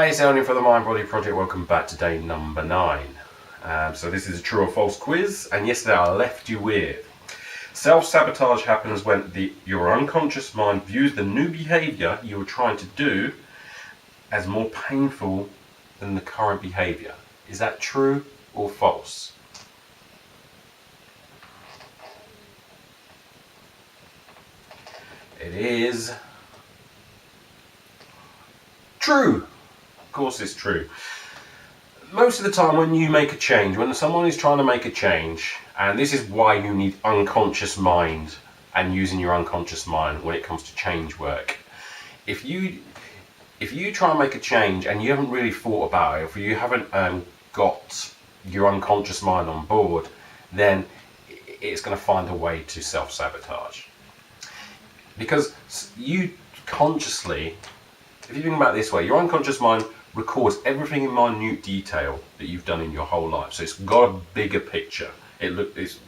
Hi, it's Elliot for the MindBody Project. Welcome back to day number 9. So this is a true or false quiz, and yesterday I left you with self-sabotage happens when your unconscious mind views the new behaviour you were trying to do as more painful than the current behaviour. Is that true or false? It is true. Of course it's true. Most of the time when you make a change, when someone is trying to make a change, and this is why you need unconscious mind and using your unconscious mind when it comes to change work. If you try and make a change and you haven't really thought about it, if you haven't got your unconscious mind on board, then it's going to find a way to self-sabotage. Because you consciously, if you think about it this way, your unconscious mind records everything in minute detail that you've done in your whole life. So it's got a bigger picture. It's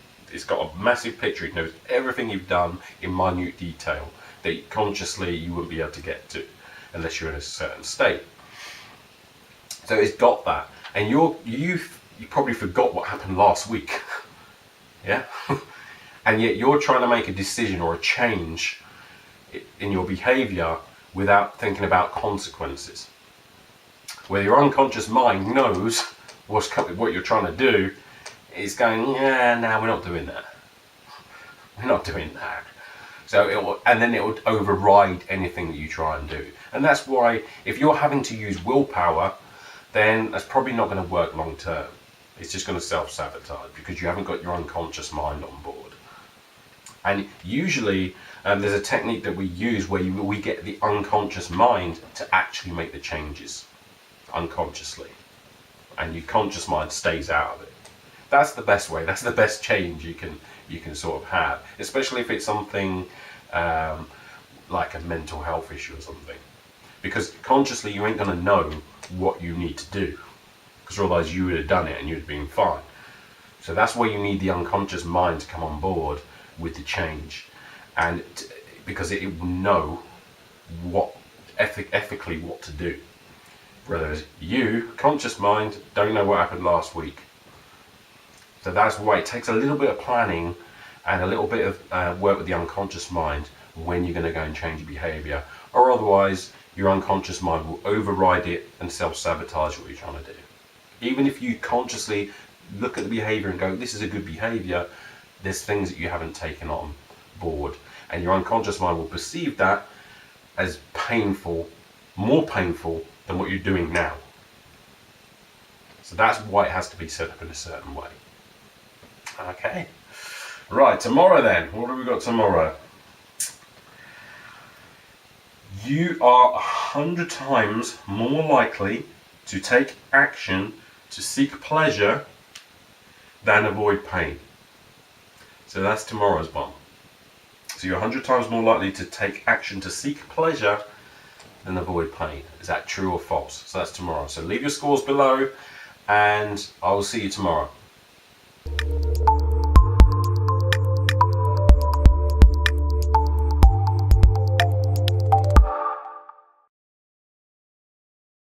got a massive picture. It knows everything you've done in minute detail that consciously you wouldn't be able to get to unless you're in a certain state. So it's got that, and you probably forgot what happened last week. Yeah. And yet you're trying to make a decision or a change in your behavior without thinking about consequences. Where your unconscious mind knows what you're trying to do, it's going, yeah, no, we're not doing that. We're not doing that. So it will override anything that you try and do. And that's why if you're having to use willpower, then that's probably not going to work long term. It's just going to self-sabotage because you haven't got your unconscious mind on board. And usually there's a technique that we use where we get the unconscious mind to actually make the changes unconsciously, and your conscious mind stays out of it. That's the best way. That's the best change you can sort of have, especially if it's something like a mental health issue or something, because consciously you ain't going to know what you need to do, because otherwise you would have done it and you'd have been fine. So that's where you need the unconscious mind to come on board with the change, and because it will know what ethically what to do. Whereas you, conscious mind, don't know what happened last week. So that's why it takes a little bit of planning and a little bit of work with the unconscious mind when you're going to go and change your behaviour, or otherwise your unconscious mind will override it and self-sabotage what you're trying to do. Even if you consciously look at the behaviour and go, this is a good behaviour, there's things that you haven't taken on board, and your unconscious mind will perceive that as painful, more painful than what you're doing now. So that's why it has to be set up in a certain way. Okay. Right, tomorrow then. What have we got tomorrow? You are 100 times more likely to take action to seek pleasure than avoid pain. So that's tomorrow's one. So you're 100 times more likely to take action to seek pleasure than avoid pain. Is that true or false? So that's tomorrow. So leave your scores below, and I will see you tomorrow.